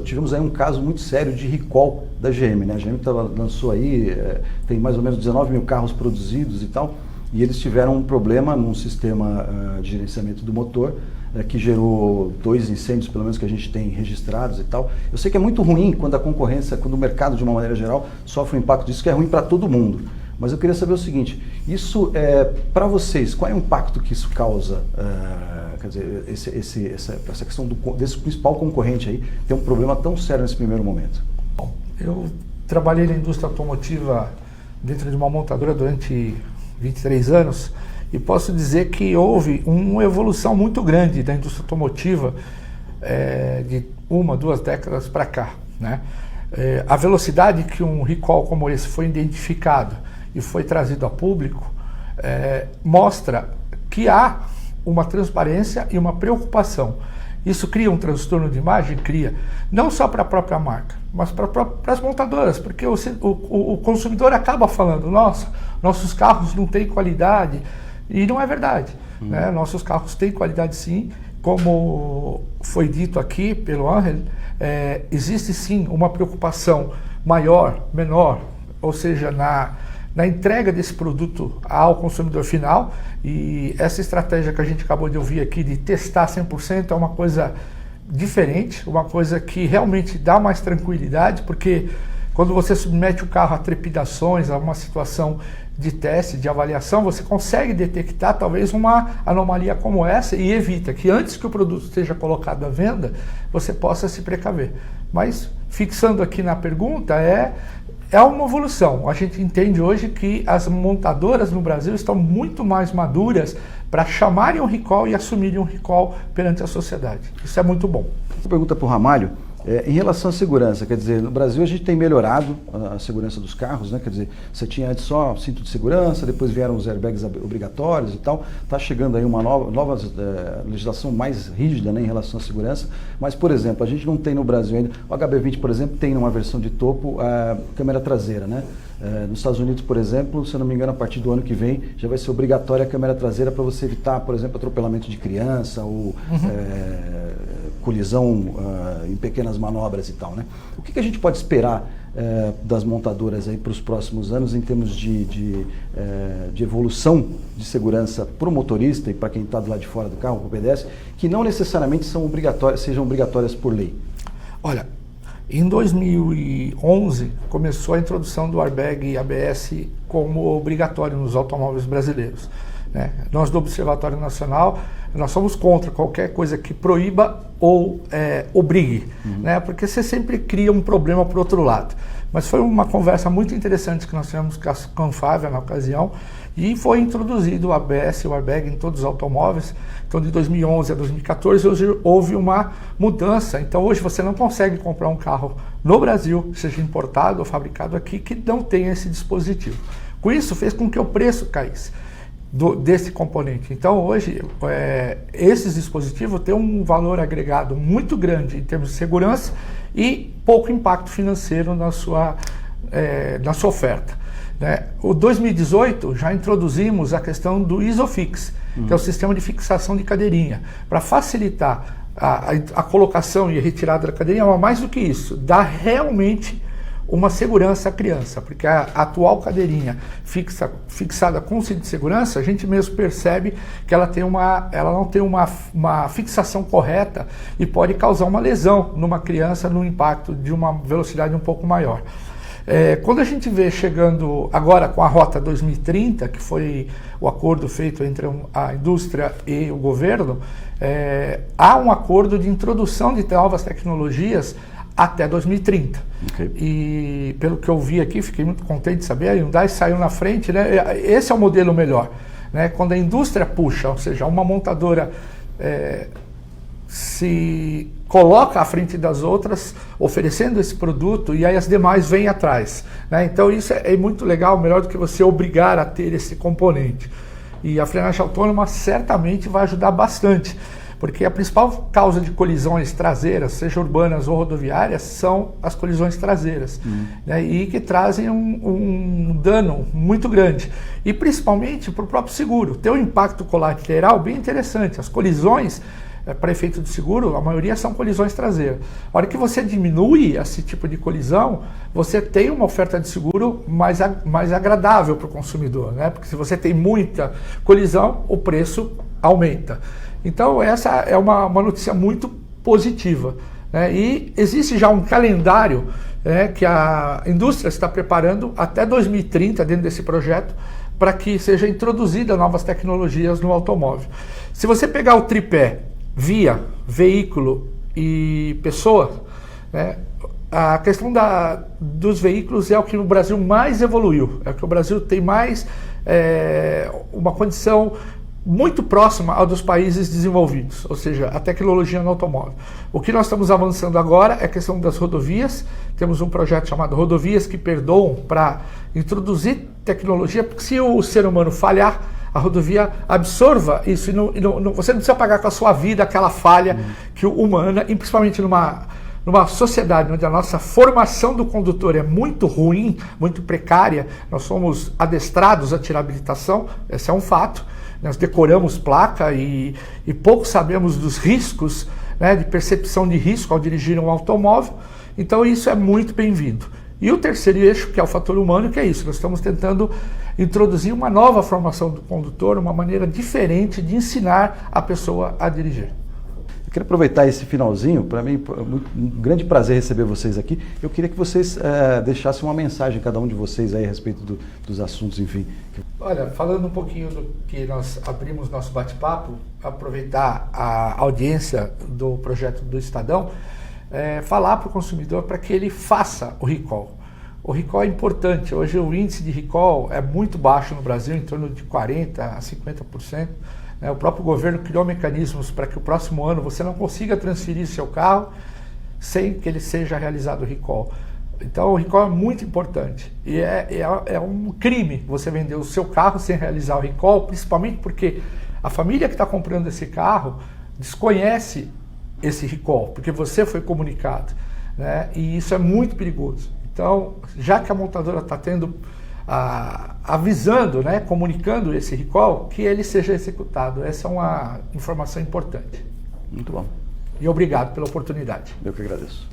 Tivemos aí um caso muito sério de recall da GM, né? A GM lançou aí, tem mais ou menos 19 mil carros produzidos e tal, e eles tiveram um problema num sistema de gerenciamento do motor, que gerou 2 incêndios, pelo menos que a gente tem registrados e tal. Eu sei que é muito ruim quando a concorrência, quando o mercado de uma maneira geral sofre um impacto disso, que é ruim para todo mundo. Mas eu queria saber o seguinte, isso para vocês, qual é o impacto que isso causa? Quer dizer, essa questão desse principal concorrente aí ter um problema tão sério nesse primeiro momento? Bom, eu trabalhei na indústria automotiva dentro de uma montadora durante 23 anos e posso dizer que houve uma evolução muito grande da indústria automotiva de 1, 2 décadas para cá, né? A velocidade que um recall como esse foi identificado e foi trazido a público mostra que há uma transparência e uma preocupação. Isso cria um transtorno de imagem? Cria. Não só para a própria marca, mas para as montadoras, porque o consumidor acaba falando, nossa, nossos carros não têm qualidade, e não é verdade. Né? Nossos carros têm qualidade sim, como foi dito aqui pelo Ángel, existe sim uma preocupação maior, menor, ou seja, na entrega desse produto ao consumidor final, e essa estratégia que a gente acabou de ouvir aqui de testar 100% é uma coisa diferente, uma coisa que realmente dá mais tranquilidade, porque quando você submete o carro a trepidações, a uma situação de teste, de avaliação, você consegue detectar talvez uma anomalia como essa e evita que antes que o produto esteja colocado à venda, você possa se precaver. Mas, fixando aqui na pergunta, é uma evolução. A gente entende hoje que as montadoras no Brasil estão muito mais maduras para chamarem um recall e assumirem um recall perante a sociedade. Isso é muito bom. Uma pergunta para o Ramalho. Em relação à segurança, quer dizer, no Brasil a gente tem melhorado a segurança dos carros, né? Quer dizer, você tinha antes só cinto de segurança, depois vieram os airbags obrigatórios e tal. Está chegando aí uma nova legislação mais rígida, né, em relação à segurança. Mas, por exemplo, a gente não tem no Brasil ainda, o HB20, por exemplo, tem numa versão de topo a câmera traseira, né? Nos Estados Unidos, por exemplo, se eu não me engano, a partir do ano que vem já vai ser obrigatória a câmera traseira para você evitar, por exemplo, atropelamento de criança ou colisão em pequenas manobras e tal, né? O que a gente pode esperar das montadoras aí para os próximos anos em termos de evolução de segurança para o motorista e para quem está do lado de fora do carro, para o pedestre, que não necessariamente sejam obrigatórias por lei? Olha, em 2011 começou a introdução do airbag ABS como obrigatório nos automóveis brasileiros, né? Nós do Observatório Nacional, nós somos contra qualquer coisa que proíba ou obrigue, né? Porque você sempre cria um problema para o outro lado. Mas foi uma conversa muito interessante que nós tivemos com a Canfávia na ocasião e foi introduzido o ABS, o airbag em todos os automóveis. Então de 2011 a 2014 houve uma mudança. Então hoje você não consegue comprar um carro no Brasil, seja importado ou fabricado aqui, que não tenha esse dispositivo. Com isso fez com que o preço caísse desse componente. Então hoje esses dispositivos têm um valor agregado muito grande em termos de segurança e pouco impacto financeiro na sua oferta, né? O 2018 já introduzimos a questão do ISOFIX, que é o sistema de fixação de cadeirinha, para facilitar a colocação e a retirada da cadeirinha, mas mais do que isso, dá realmente uma segurança à criança, porque a atual cadeirinha fixada com cinto de segurança, a gente mesmo percebe que ela não tem uma fixação correta e pode causar uma lesão numa criança no impacto de uma velocidade um pouco maior. Quando a gente vê chegando agora com a Rota 2030, que foi o acordo feito entre a indústria e o governo, há um acordo de introdução de novas tecnologias até 2030. Okay. E pelo que eu vi aqui, fiquei muito contente de saber, a Hyundai saiu na frente, né? Esse é o modelo melhor, né? Quando a indústria puxa, ou seja, uma montadora se coloca à frente das outras, oferecendo esse produto, e aí as demais vêm atrás, né? Então isso é muito legal, melhor do que você obrigar a ter esse componente. E a frenagem autônoma certamente vai ajudar bastante, porque a principal causa de colisões traseiras, seja urbanas ou rodoviárias, são as colisões traseiras, né, e que trazem um dano muito grande. E principalmente para o próprio seguro. Tem um impacto colateral bem interessante. As colisões para efeito de seguro, a maioria são colisões traseiras. A hora que você diminui esse tipo de colisão, você tem uma oferta de seguro mais agradável para o consumidor, né? Porque se você tem muita colisão, o preço aumenta. Então essa é uma notícia muito positiva, né? E existe já um calendário, né, que a indústria está preparando até 2030 dentro desse projeto para que seja introduzida novas tecnologias no automóvel. Se você pegar o tripé via, veículo e pessoa, né, a questão dos veículos é o que o Brasil mais evoluiu, é o que o Brasil tem mais uma condição muito próxima ao dos países desenvolvidos, ou seja, a tecnologia no automóvel. O que nós estamos avançando agora é a questão das rodovias. Temos um projeto chamado Rodovias que Perdoam para introduzir tecnologia, porque se o ser humano falhar, a rodovia absorva isso e você não precisa pagar com a sua vida aquela falha que humana, e principalmente numa sociedade onde a nossa formação do condutor é muito ruim, muito precária. Nós somos adestrados a tirar habilitação, esse é um fato. Nós decoramos placa e pouco sabemos dos riscos, né, de percepção de risco ao dirigir um automóvel. Então isso é muito bem-vindo. E o terceiro eixo, que é o fator humano, que é isso. Nós estamos tentando introduzir uma nova formação do condutor, uma maneira diferente de ensinar a pessoa a dirigir. Eu quero aproveitar esse finalzinho, para mim é um grande prazer receber vocês aqui. Eu queria que vocês deixassem uma mensagem, cada um de vocês, aí, a respeito dos assuntos, enfim. Olha, falando um pouquinho do que nós abrimos nosso bate-papo, aproveitar a audiência do projeto do Estadão, falar para o consumidor para que ele faça o recall. O recall é importante. Hoje o índice de recall é muito baixo no Brasil, em torno de 40% a 50%. O próprio governo criou mecanismos para que o próximo ano você não consiga transferir seu carro sem que ele seja realizado o recall. Então o recall é muito importante e é um crime você vender o seu carro sem realizar o recall, principalmente porque a família que está comprando esse carro desconhece esse recall, porque você foi comunicado, né? E isso é muito perigoso. Então, já que a montadora está avisando, né, comunicando esse recall, que ele seja executado. Essa é uma informação importante. Muito bom. E obrigado pela oportunidade. Eu que agradeço.